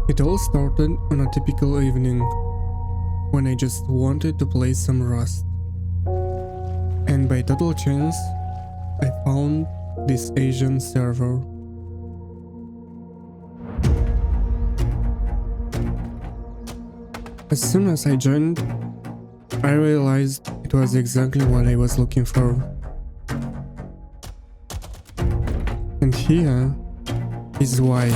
It all started on a typical evening when I just wanted to play some Rust. And by total chance, I found this Asian server. As soon as I joined, I realized it was exactly what I was looking for. And here is why.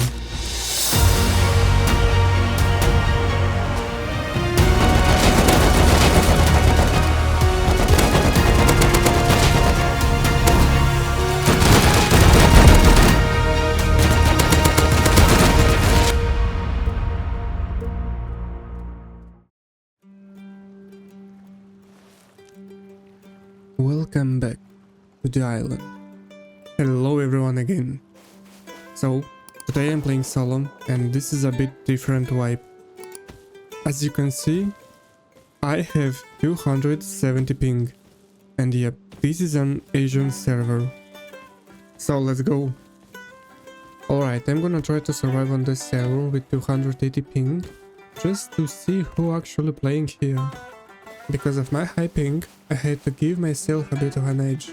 Welcome back to the island. Hello everyone again. So, today I'm playing solo and this is a bit different vibe. As you can see, I have 270 ping. And yep, this is an Asian server. So let's go. Alright, I'm gonna try to survive on this server with 280 ping, just to see who actually playing here. Because of my high ping, I had to give myself a bit of an edge.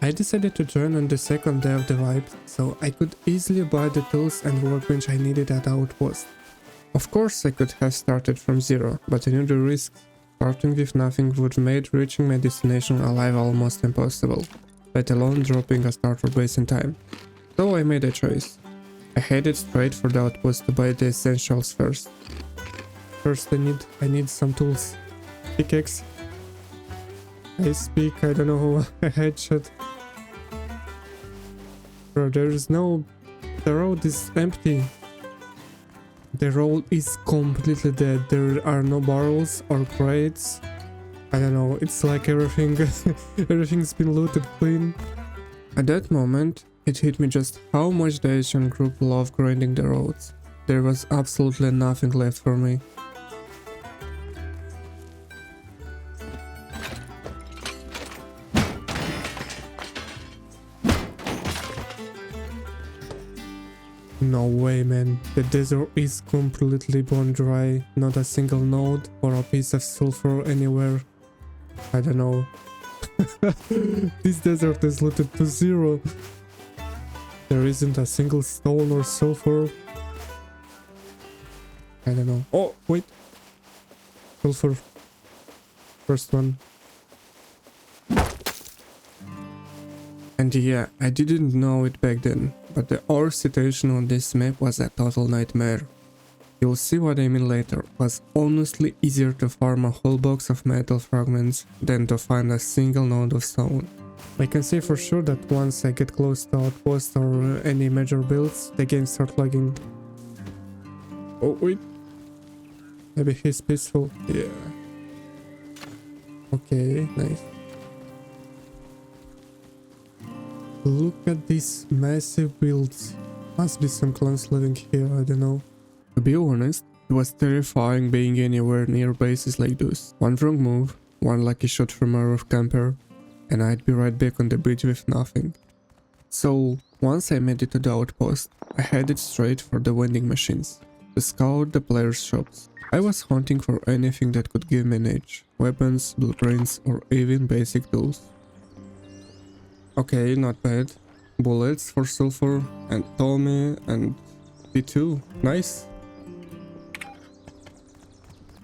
I decided to join on the second day of the vibe, so I could easily buy the tools and workbench I needed at Outpost. Of course I could have started from zero, but I knew the risks. Starting with nothing would make reaching my destination alive almost impossible, let alone dropping a starter base in time. So I made a choice. I headed straight for the Outpost to buy the essentials first. First I need some tools. Pickaxe. I speak, I don't know, a headshot. Bro, there is no... The road is empty. The road is completely dead. There are no barrels or crates. I don't know, it's like everything... everything's been looted clean. At that moment, it hit me just how much the Asian group loved grinding the roads. There was absolutely nothing left for me. No way, man. The desert is completely bone dry. Not a single node or a piece of sulfur anywhere. I don't know. This desert is looted to zero. There isn't a single stone or sulfur. I don't know. Oh, wait. Sulfur. First one. And yeah, I didn't know it back then, but the ore situation on this map was a total nightmare. You'll see what I mean later. It was honestly easier to farm a whole box of metal fragments than to find a single node of stone. I can say for sure that once I get close to Outpost or any major builds, the game starts lagging. Oh wait. Maybe he's peaceful. Yeah. Okay, nice. Look at these massive builds. Must be some clans living here, I don't know. To be honest, it was terrifying being anywhere near bases like this. One wrong move, one lucky shot from a roof camper, and I'd be right back on the beach with nothing. So, once I made it to the Outpost, I headed straight for the vending machines, to scout the players' shops. I was hunting for anything that could give me an edge, weapons, blueprints, or even basic tools. Okay, not bad. Bullets for sulfur, and Tommy, and P2. Nice.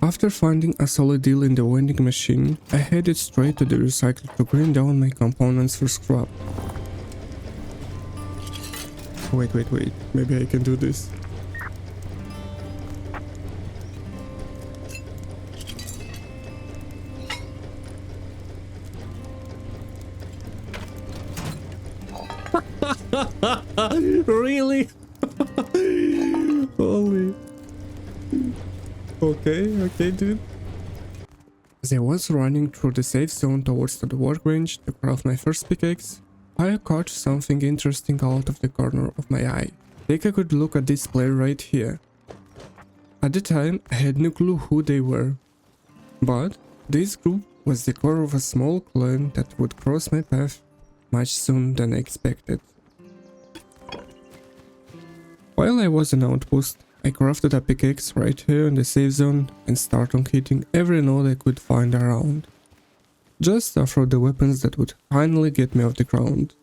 After finding a solid deal in the vending machine, I headed straight to the recycler to grind down my components for scrap. Wait. Maybe I can do this. Really? Holy. Okay, dude. As I was running through the safe zone towards the workbench to craft my first pickaxe, I caught something interesting out of the corner of my eye. Take a good look at this player right here. At the time, I had no clue who they were. But this group was the core of a small clan that would cross my path much sooner than I expected. While I was in Outpost, I crafted a pickaxe right here in the safe zone and started hitting every node I could find around. Just to throw the weapons that would finally get me off the ground.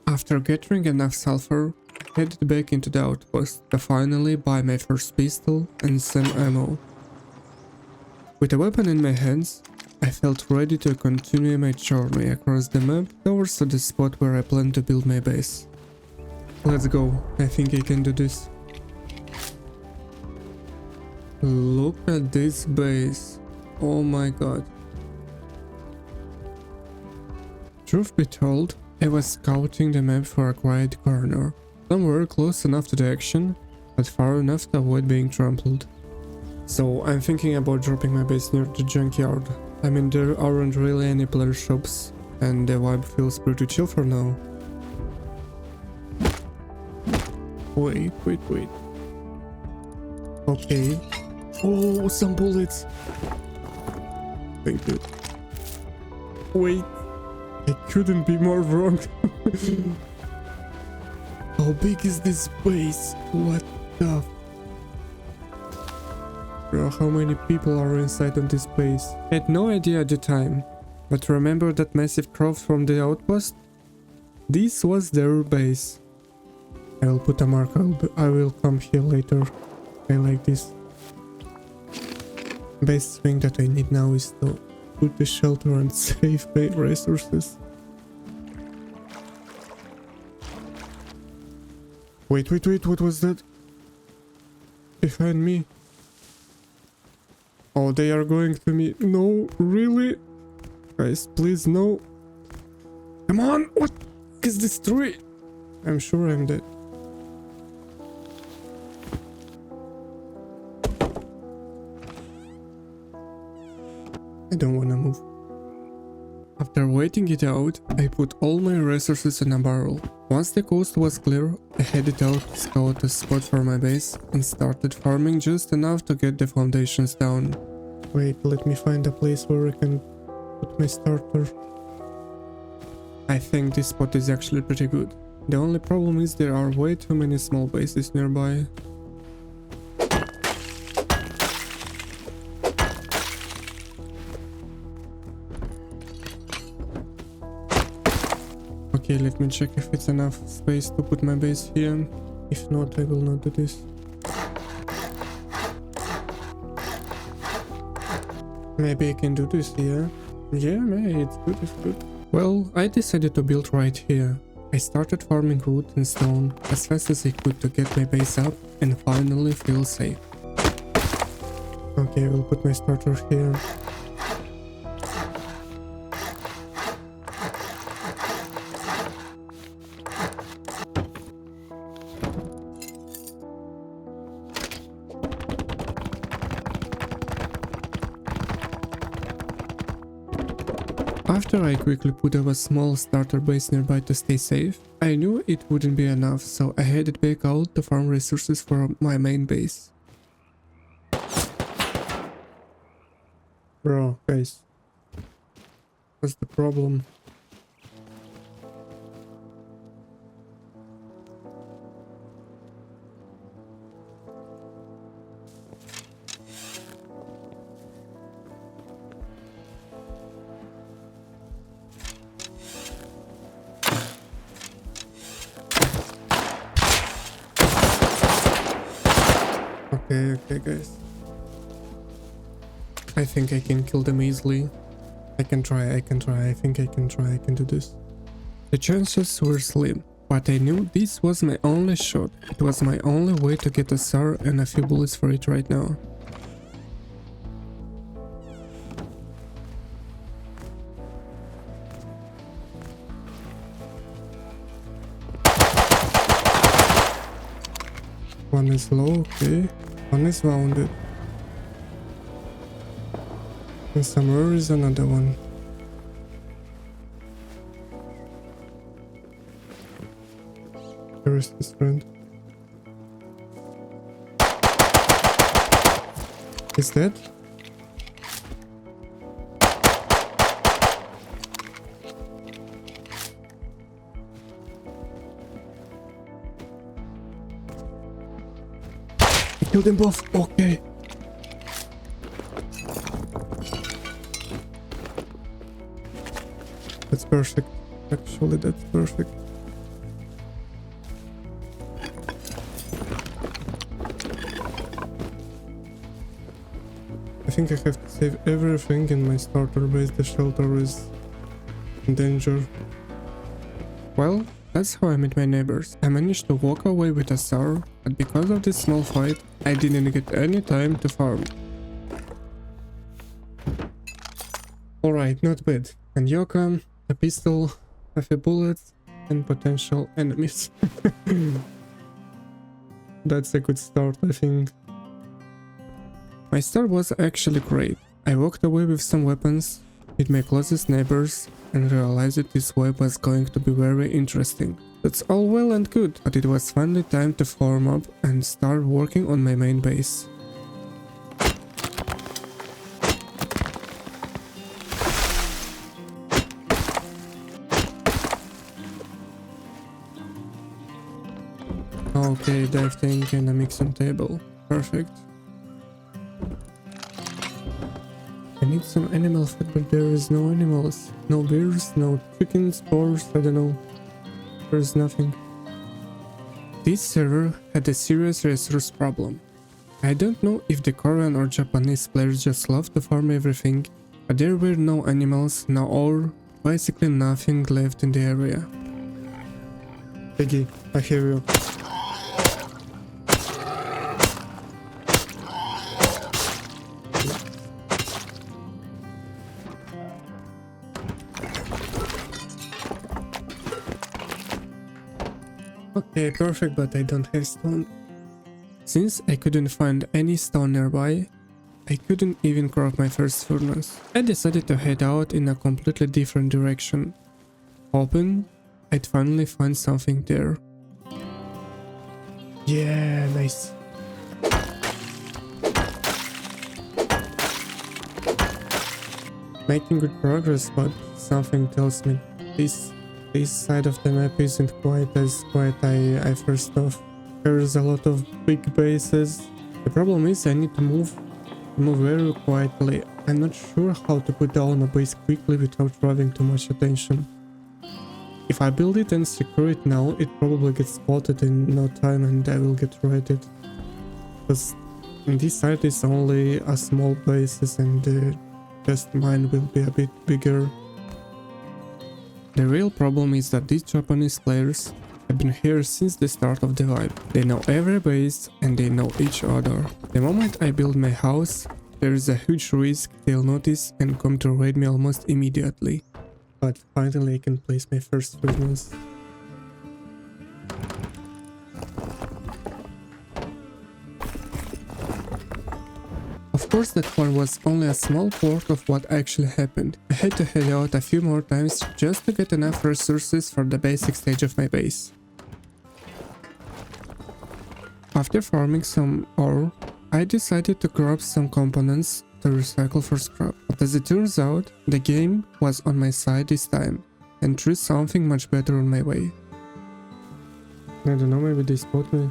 After gathering enough sulfur, I headed back into the outpost to finally buy my first pistol and some ammo. With a weapon in my hands, I felt ready to continue my journey across the map towards the spot where I plan to build my base. Let's go, I think I can do this. Look at this base, oh my god. Truth be told, I was scouting the map for a quiet corner, somewhere close enough to the action, but far enough to avoid being trampled. So I'm thinking about dropping my base near the junkyard. I mean, there aren't really any player shops, and the vibe feels pretty chill for now. Wait. Okay. Oh, some bullets! Thank you. Wait. I couldn't be more wrong. How big is this base? What the... Bro, how many people are inside of this base? I had no idea at the time, but remember that massive crowd from the outpost? This was their base. I will put a mark, I will come here later. I like this. Best thing that I need now is to put the shelter and save my resources. Wait, what was that? Behind me. Oh, they are going to me. No, really? Guys, please, no. Come on, what is this tree? I'm sure I'm dead. I don't wanna move. After waiting it out, I put all my resources in a barrel. Once the coast was clear, I headed out to scout a spot for my base and started farming just enough to get the foundations down. Wait, let me find a place where I can put my starter. I think this spot is actually pretty good. The only problem is there are way too many small bases nearby. Okay, let me check if it's enough space to put my base here. If not, I will not do this. Maybe I can do this here. Yeah, maybe it's good. Well, I decided to build right here. I started farming wood and stone as fast as I could to get my base up and finally feel safe. Okay, I will put my starter here. After I quickly put up a small starter base nearby to stay safe, I knew it wouldn't be enough, so I headed back out to farm resources for my main base. Bro, guys, what's the problem? Okay, guys. I think I can kill them easily. I can try, I think I can do this. The chances were slim, but I knew this was my only shot. It was my only way to get a SAR and a few bullets for it right now. One is low, okay. One is wounded. And somewhere is another one. Where is this friend? Is that? Kill them both. Okay. That's perfect. Actually, that's perfect. I think I have to save everything in my starter base. The shelter is in danger. Well, that's how I met my neighbors. I managed to walk away with a star, but because of this small fight, I didn't get any time to farm. Alright, not bad. And Yoka, a pistol, a few bullets, and potential enemies. That's a good start, I think. My start was actually great. I walked away with some weapons, with my closest neighbors, and realized that this web was going to be very interesting. That's all well and good, but it was finally time to form up and start working on my main base. Okay, dive tank and a mixing table. Perfect. I need some animal food, but there is no animals. No bears, no chickens, boars, I don't know. There's nothing. This server had a serious resource problem. I don't know if the Korean or Japanese players just love to farm everything, but there were no animals, no ore, basically nothing left in the area. Peggy, I hear you. Okay, perfect, but I don't have stone. Since I couldn't find any stone nearby, I couldn't even craft my first furnace. I decided to head out in a completely different direction, hoping I'd finally find something there. Yeah, nice. Making good progress, but something tells me this side of the map isn't quite as quiet I first thought. There's a lot of big bases. The problem is I need to move very quietly. I'm not sure how to put down a base quickly without drawing too much attention. If I build it and secure it now, it probably gets spotted in no time and I will get raided. Because this side is only a small bases and just mine will be a bit bigger. The real problem is that these Japanese players have been here since the start of the vibe. They know every base and they know each other. The moment I build my house, there is a huge risk they'll notice and come to raid me almost immediately. But finally I can place my first furnace. Of course, that one was only a small part of what actually happened. I had to head out a few more times just to get enough resources for the basic stage of my base. After farming some ore, I decided to grab some components to recycle for scrap. But as it turns out, the game was on my side this time and threw something much better on my way. I don't know, maybe they spot me.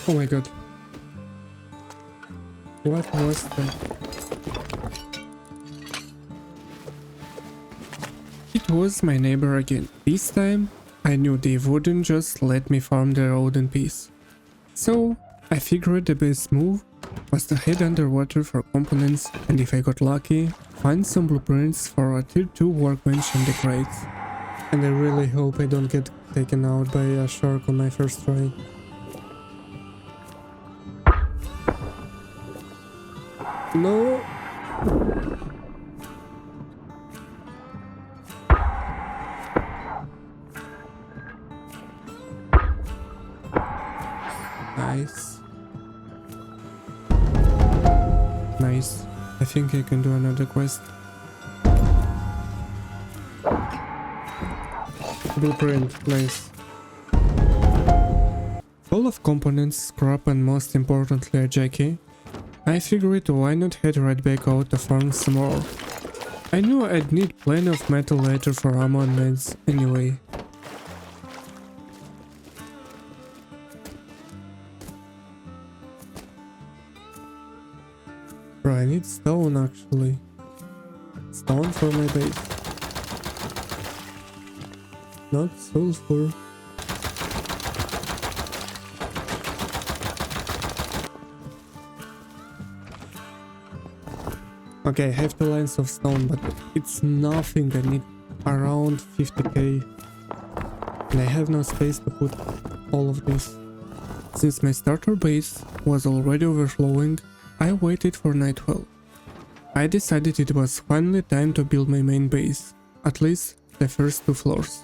Oh my god. What was that? It was my neighbor again. This time, I knew they wouldn't just let me farm the road in peace. So, I figured the best move was to head underwater for components and if I got lucky, find some blueprints for a tier 2 workbench in the crates. And I really hope I don't get taken out by a shark on my first try. No. Nice. Nice. I think I can do another quest. Blueprint. Nice. Full of components, scrap and most importantly a Jackie. I figured why not head right back out to farm some more. I knew I'd need plenty of metal later for ammo and meds anyway. Bro, I need stone actually. Stone for my base. Not sulfur. Okay, I have 2 lines of stone, but it's nothing. I need around 50k. And I have no space to put all of this. Since my starter base was already overflowing, I waited for nightfall. I decided it was finally time to build my main base, at least the first 2 floors.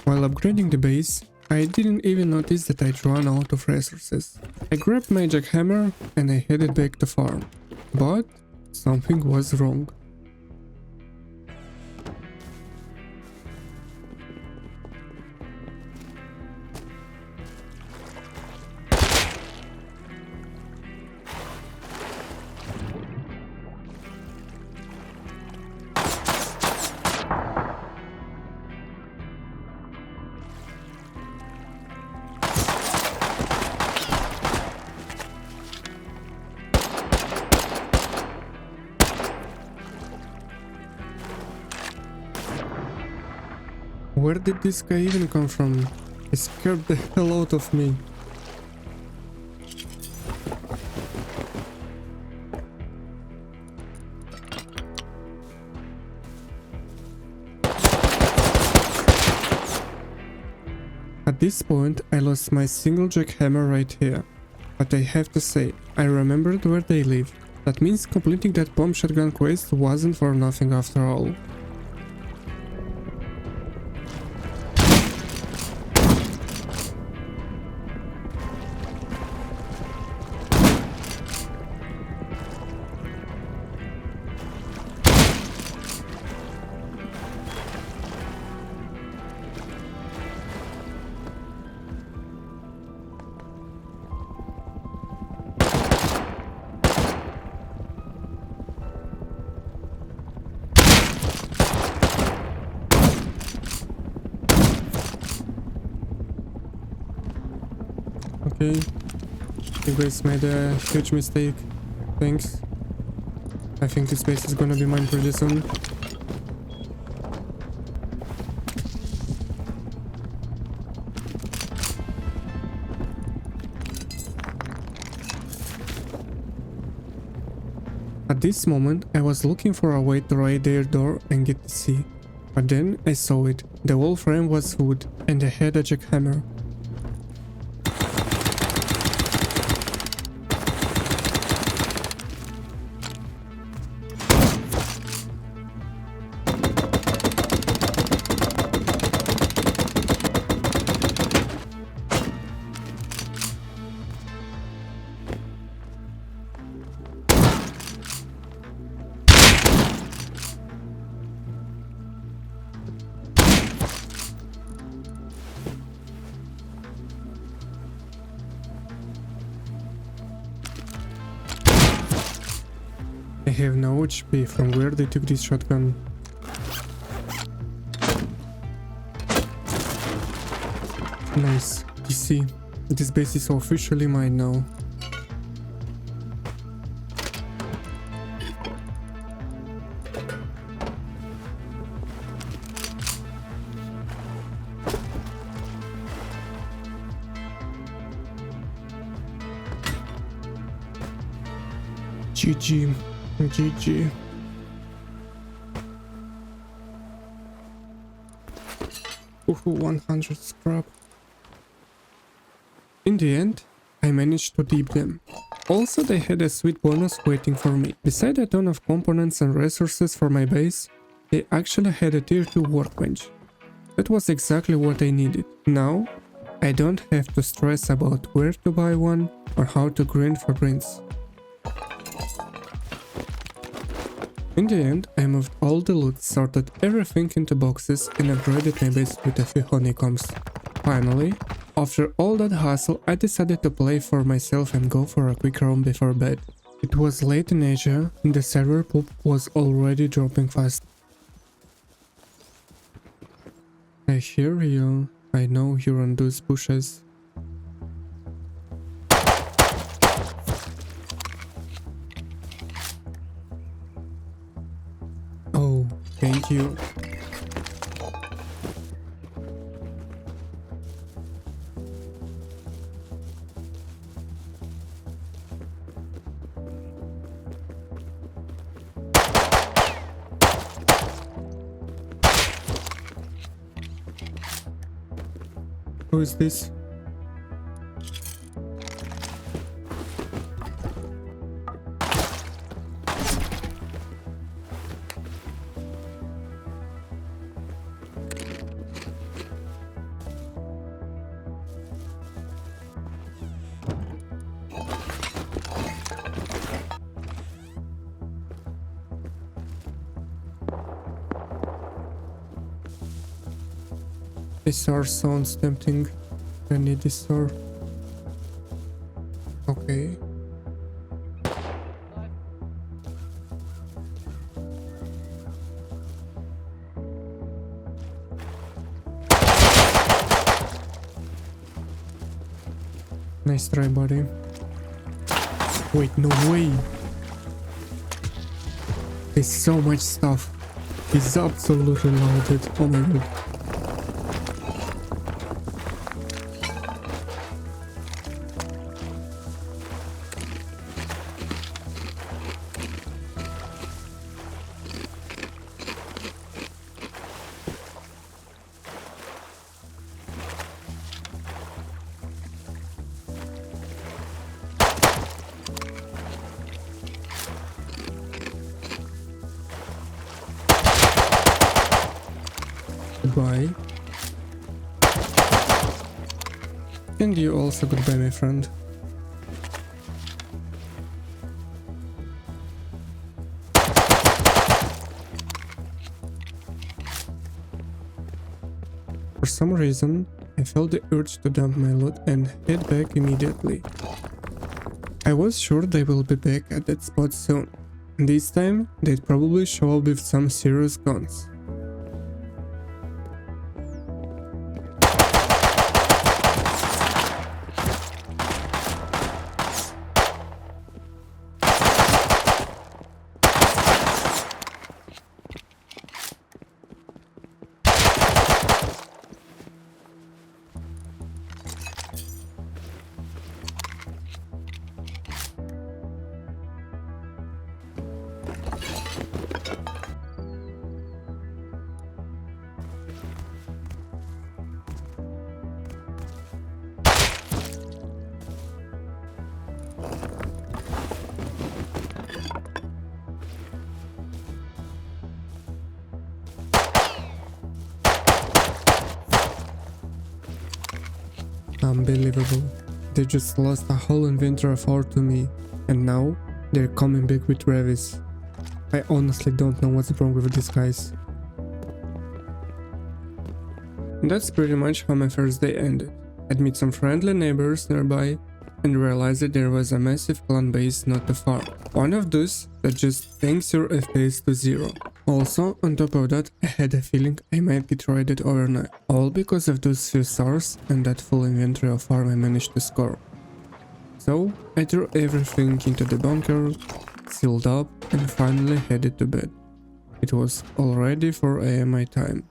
While upgrading the base, I didn't even notice that I'd run out of resources. I grabbed my jackhammer and I headed back to farm. But something was wrong. Where did this guy even come from? He scared the hell out of me. At this point, I lost my single jackhammer right here. But I have to say, I remembered where they live. That means completing that bomb shotgun quest wasn't for nothing after all. Okay, you guys made a huge mistake. Thanks. I think this base is gonna be mine pretty soon. At this moment, I was looking for a way to raid their door and get to see. But then I saw it. The wall frame was wood and I had a jackhammer. I have no HP from where they took this shotgun. Nice. DC. This base is officially mine now. GG. GG. Ooh, 100 scrap. In the end, I managed to deep them. Also, they had a sweet bonus waiting for me. Beside a ton of components and resources for my base, They actually had a tier 2 workbench. That was exactly what I needed. Now, I don't have to stress about where to buy one or how to grind for prints. In the end, I moved all the loot, sorted everything into boxes and upgraded my base with a few honeycombs. Finally, after all that hassle, I decided to play for myself and go for a quick roam before bed. It was late in Asia and the server poop was already dropping fast. I hear you. I know you're on those bushes. Oh, thank you. Who is this? This sword sounds tempting. I need this sword. Okay. Nice try, buddy. Wait, no way. There's so much stuff. It's absolutely loaded. Oh my god. Goodbye. And you also goodbye, my friend. For some reason, I felt the urge to dump my loot and head back immediately. I was sure they will be back at that spot soon. This time, they'd probably show up with some serious guns. Unbelievable. They just lost a whole inventory of ore to me, and now they're coming back with Revis. I honestly don't know what's wrong with these guys. And that's pretty much how my first day ended. I'd meet some friendly neighbors nearby and realized that there was a massive clan base not too far. One of those that just tanks your FPS to 0. Also, on top of that, I had a feeling I might get raided overnight. All because of those few stars and that full inventory of farm I managed to score. So, I threw everything into the bunker, sealed up and finally headed to bed. It was already 4 AM my time.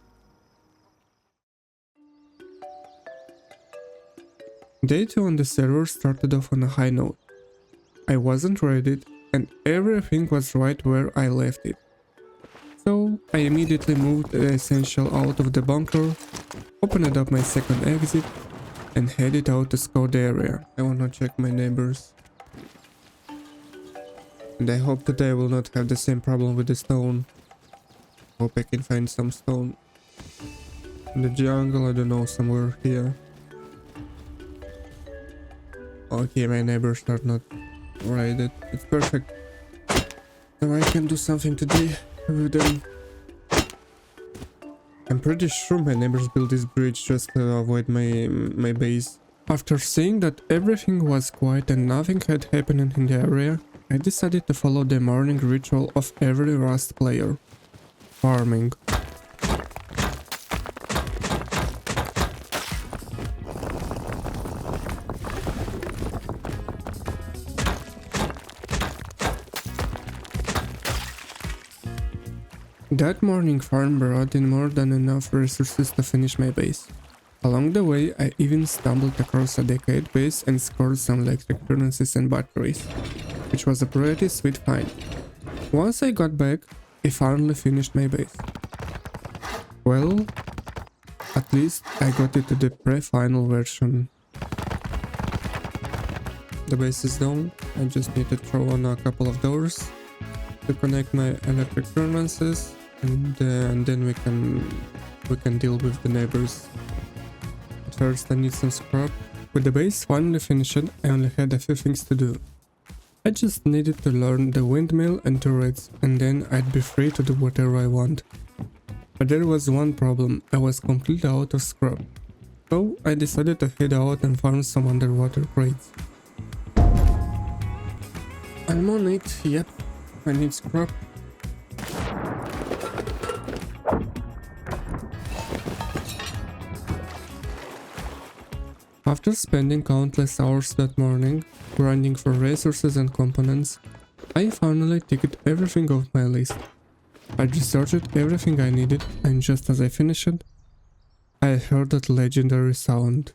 Day 2 on the server started off on a high note. I wasn't raided and everything was right where I left it. So I immediately moved the essential out of the bunker, opened up my second exit and headed out to scout the area. I wanna check my neighbors. And I hope that I will not have the same problem with the stone. Hope I can find some stone. In the jungle, I don't know, somewhere here. Okay, my neighbors are not raided. It's perfect. Now I can do something today with them. I'm pretty sure my neighbors built this bridge just to avoid my base. After seeing that everything was quiet and nothing had happened in the area, I decided to follow the morning ritual of every Rust player. Farming. That morning farm brought in more than enough resources to finish my base. Along the way, I even stumbled across a decayed base and scored some electric furnaces and batteries, which was a pretty sweet find. Once I got back, I finally finished my base. Well, at least I got it to the pre-final version. The base is done. I just need to throw on a couple of doors to connect my electric furnaces, and then we can deal with the neighbors. At first I need some scrap. With the base finally finished, I only had a few things to do. I just needed to learn the windmill and turrets, and then I'd be free to do whatever I want. But there was one problem: I was completely out of scrap. So I decided to head out and farm some underwater crates. I'm on it, yep. I need scrap. After spending countless hours that morning, grinding for resources and components, I finally ticked everything off my list. I researched everything I needed, and just as I finished, I heard that legendary sound.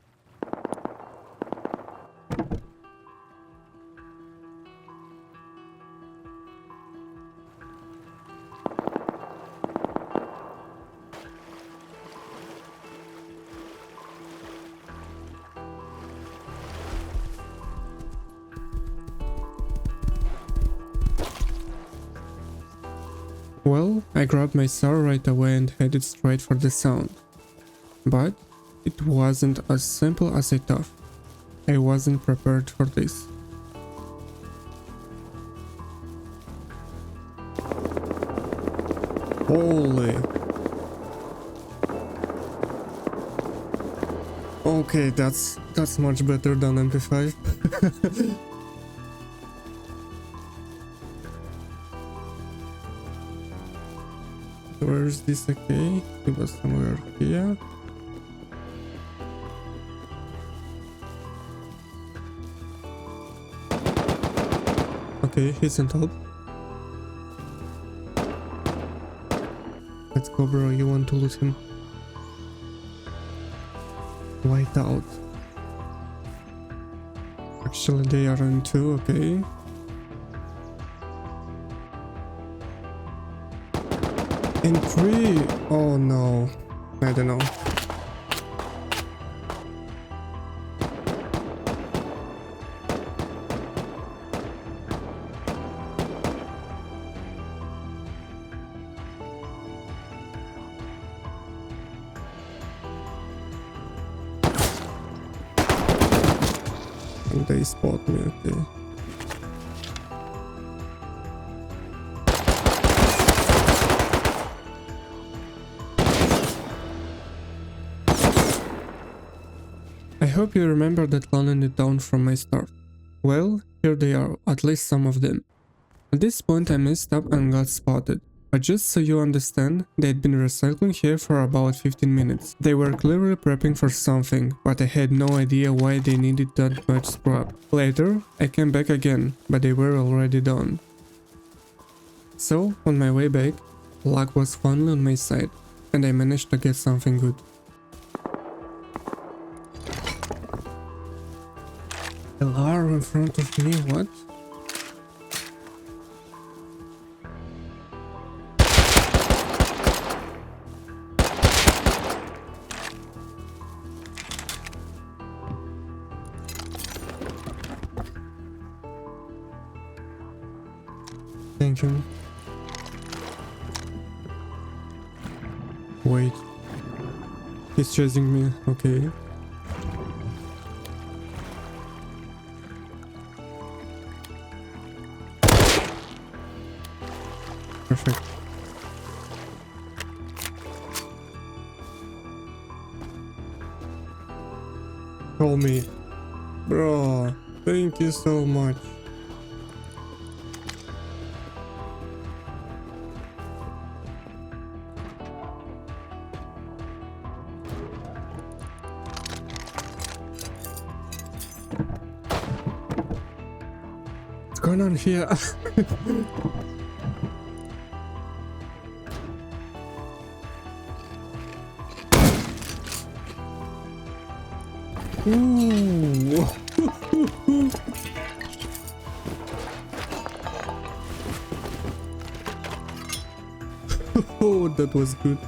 Well, I grabbed my sword right away and headed straight for the sound. But it wasn't as simple as I thought. I wasn't prepared for this. Holy. Okay, that's much better than MP5. Where is this? Okay, it was somewhere here. Okay, he's on top. Let's go, bro. You want to lose him? White out. Actually, they are on 2, okay. In 3! Oh no. I don't know. And they spot me, okay. I hope you remember that cloning it down from my start. Well, here they are, at least some of them. At this point I messed up and got spotted. But just so you understand, they'd been recycling here for about 15 minutes. They were clearly prepping for something, but I had no idea why they needed that much scrap. Later, I came back again, but they were already done. So, on my way back, luck was finally on my side, and I managed to get something good. LR in front of me, what? Thank you. Wait. He's chasing me. Okay. Perfect. Call me. Bro, thank you so much. What's going on here? Ooh. Oh, that was good.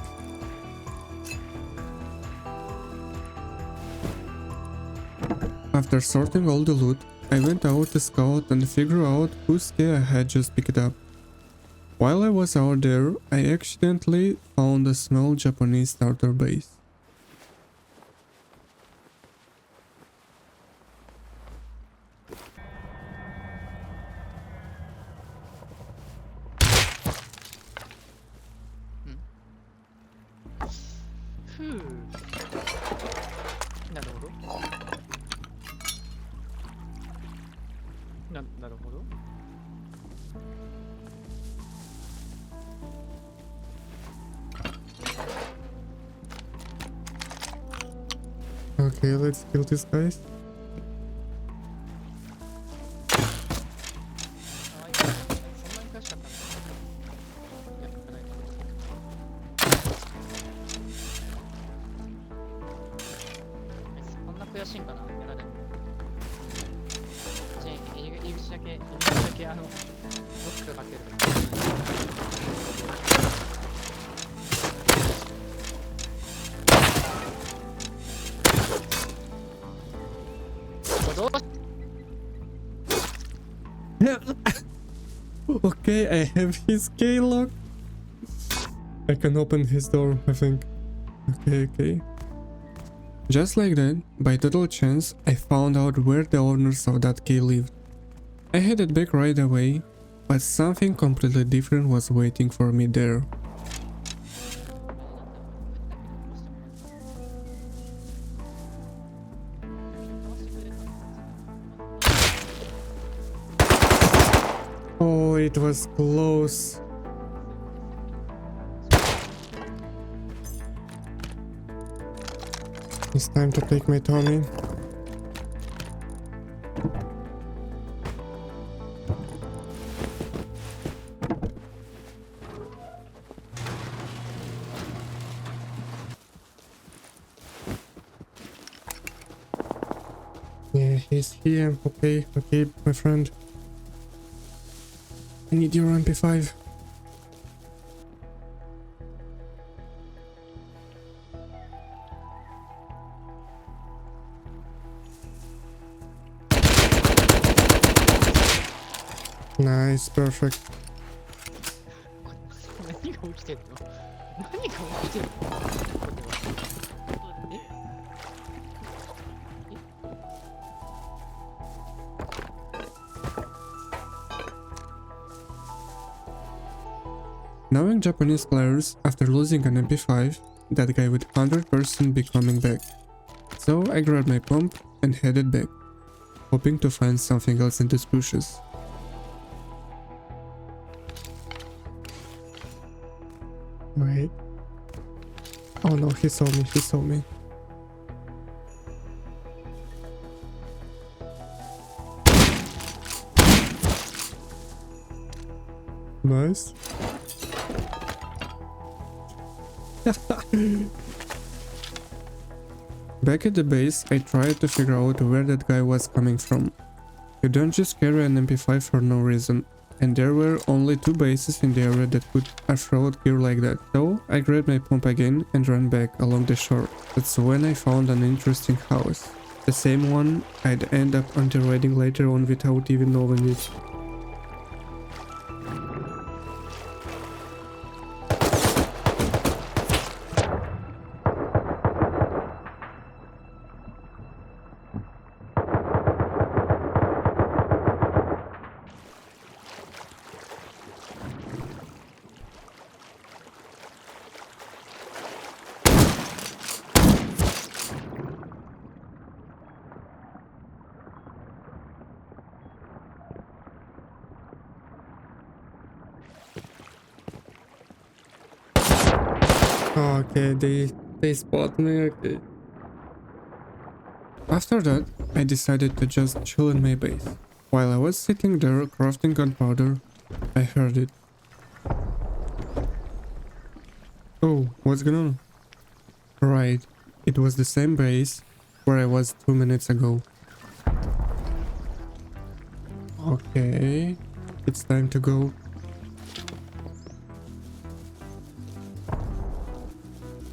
After sorting all the loot, I went out to scout and figure out whose key I had just picked up. While I was out there, I accidentally found a small Japanese starter base. Okay, let's kill these guys. Okay, I have his key lock. I can open his door, I think. Okay. Just like that, by total chance, I found out where the owners of that key lived. I headed back right away, but something completely different was waiting for me there. Oh, it was close. It's time to take my Tommy. Yeah, he's here. Okay, my friend. I need your MP5. Nice, perfect. Knowing Japanese players, after losing an MP5, that guy would 100% be coming back. So I grabbed my pump and headed back, hoping to find something else in these bushes. Wait. Oh no, he saw me. Nice. Back at the base, I tried to figure out where that guy was coming from. You don't just carry an MP5 for no reason, and there were only 2 bases in the area that could afford gear like that. So I grabbed my pump again and ran back along the shore. That's when I found an interesting house. The same one I'd end up underraiding later on without even knowing it. Okay, they spot me, okay. After that, I decided to just chill in my base. While I was sitting there crafting gunpowder, I heard it. Oh, what's going on? Right, it was the same base where I was 2 minutes ago. Okay, it's time to go.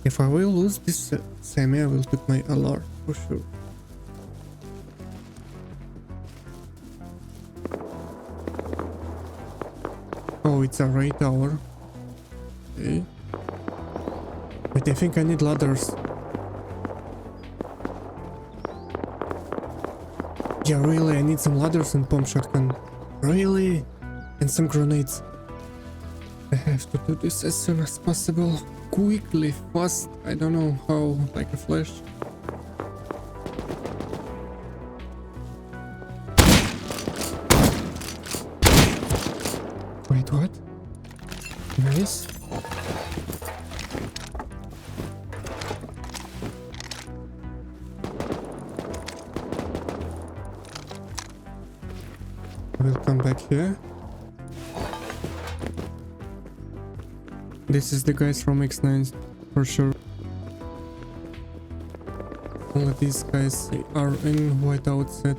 If I will lose this semi, I will put my alarm for sure. Oh, it's a raid tower. Okay. But I think I need ladders. Yeah, really, I need some ladders and pump shotgun. Really? And some grenades. I have to do this as soon as possible. Quickly, fast. I don't know how, like a flash. Wait, what? Nice. I will come back here. This is the guys from X9 for sure. All of these guys are in whiteout set.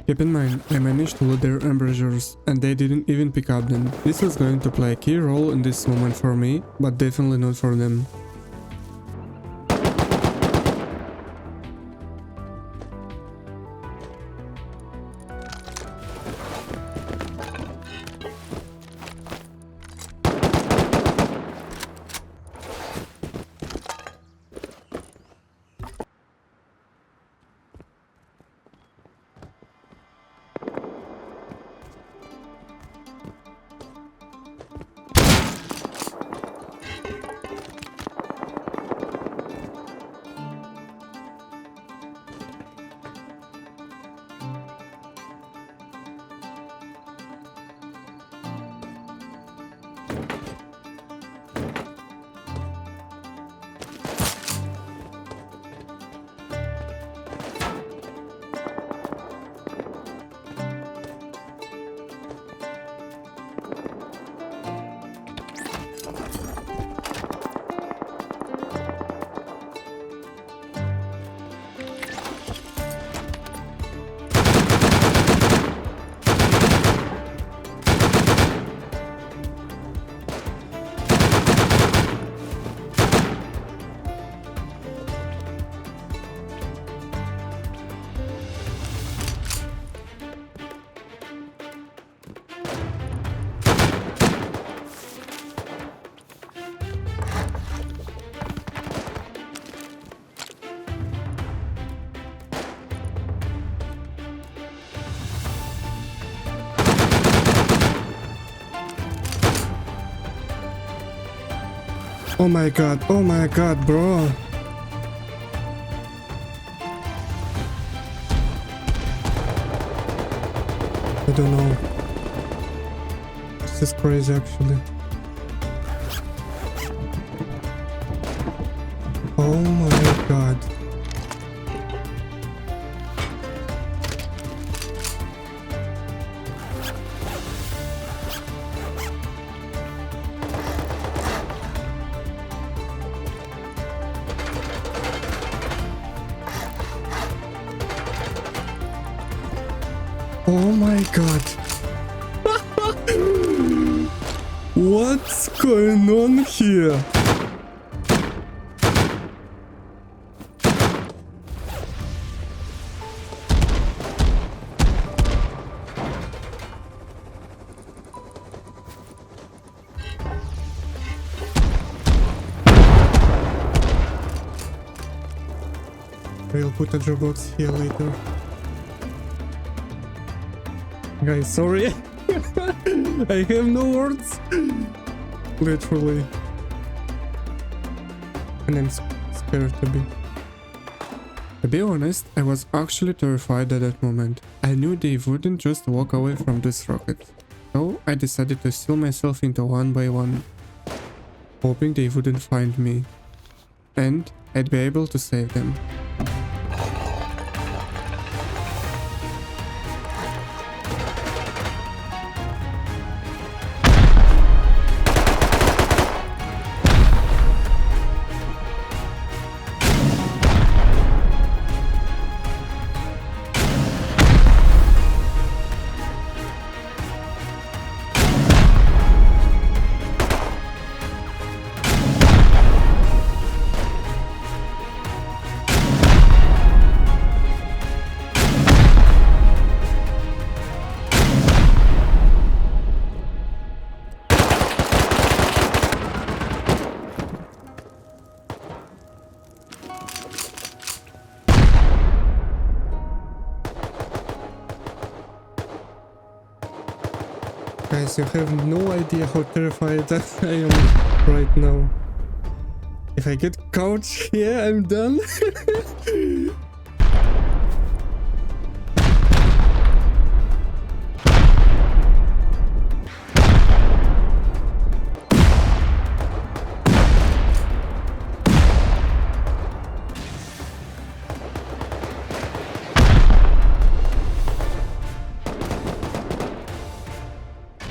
Keep in mind, I managed to loot their embrasures and they didn't even pick up them. This was going to play a key role in this moment for me, but definitely not for them. Oh my god, bro. I don't know. This is crazy actually. Oh my god. Oh my god. What's going on here? I'll put a drop box here later. Guys, sorry. I have no words. Literally. And I'm scared to be. To be honest, I was actually terrified at that moment. I knew they wouldn't just walk away from this rocket. So I decided to steal myself into one by one. hoping they wouldn't find me, and I'd be able to save them. Guys, you have no idea how terrified I am right now. If I get caught here, I'm done.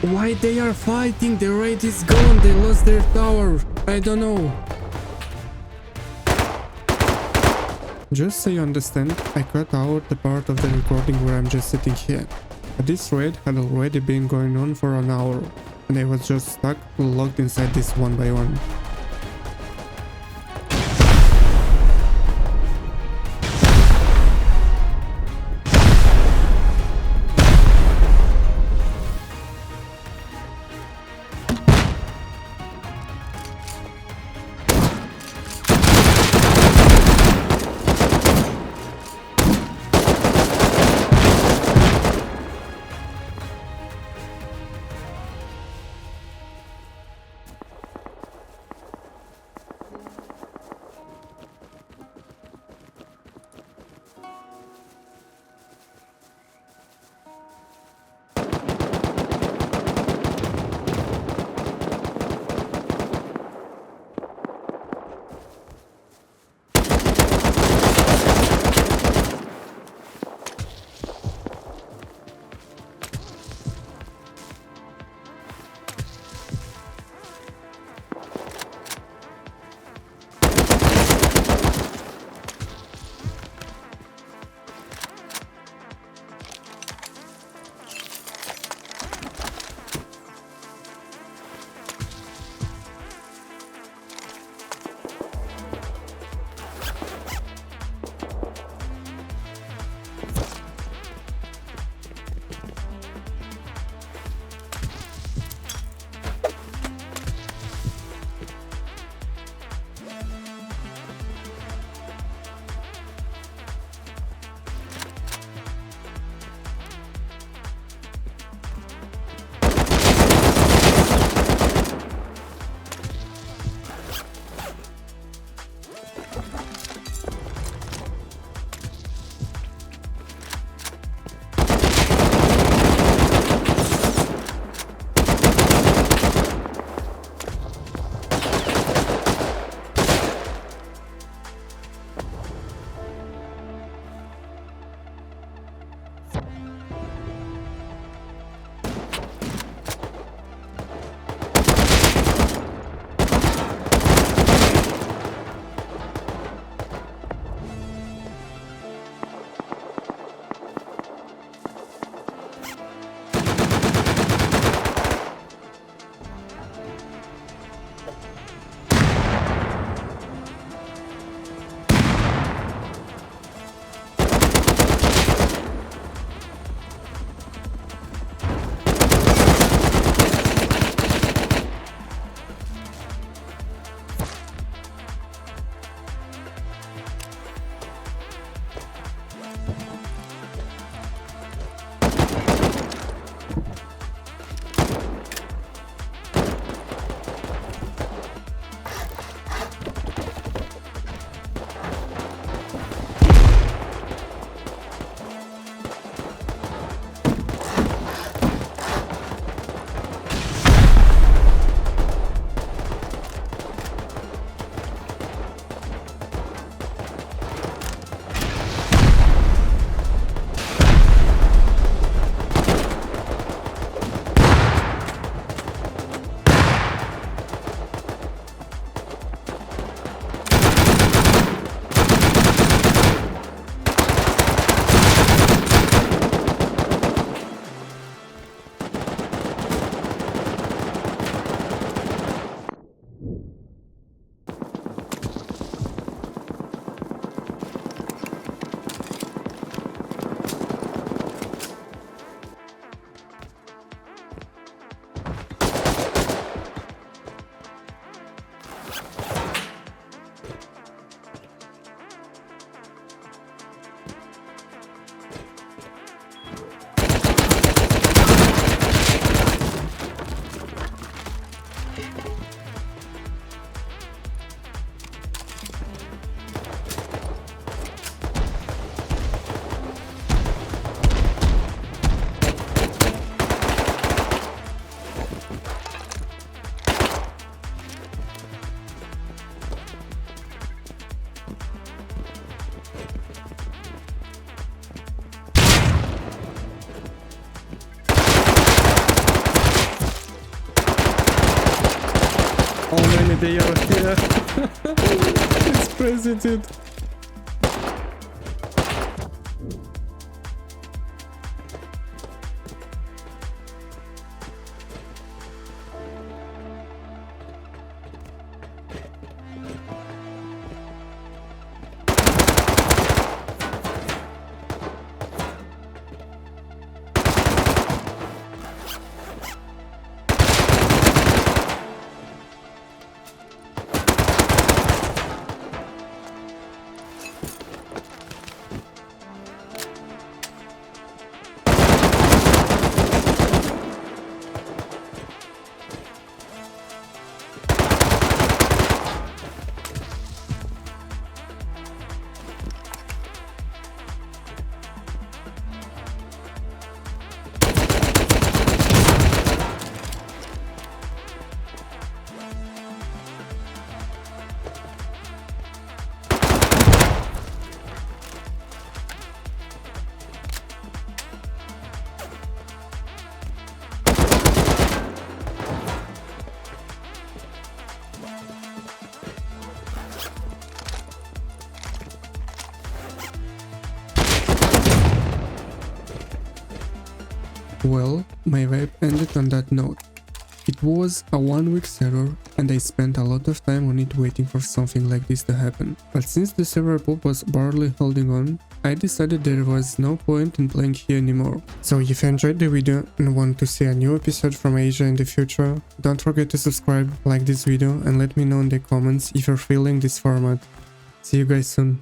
Why they are fighting? The raid is gone. They lost their tower. I don't know. Just so you understand, I cut out the part of the recording where I'm just sitting here. But this raid had already been going on for an hour, and I was just stuck, locked inside this one by one. finally they are here. It's crazy, dude. Well, my vibe ended on that note. It was a 1-week server and I spent a lot of time on it waiting for something like this to happen. But since the server pop was barely holding on, I decided there was no point in playing here anymore. So if you enjoyed the video and want to see a new episode from Asia in the future, don't forget to subscribe, like this video and let me know in the comments if you're feeling this format. See you guys soon.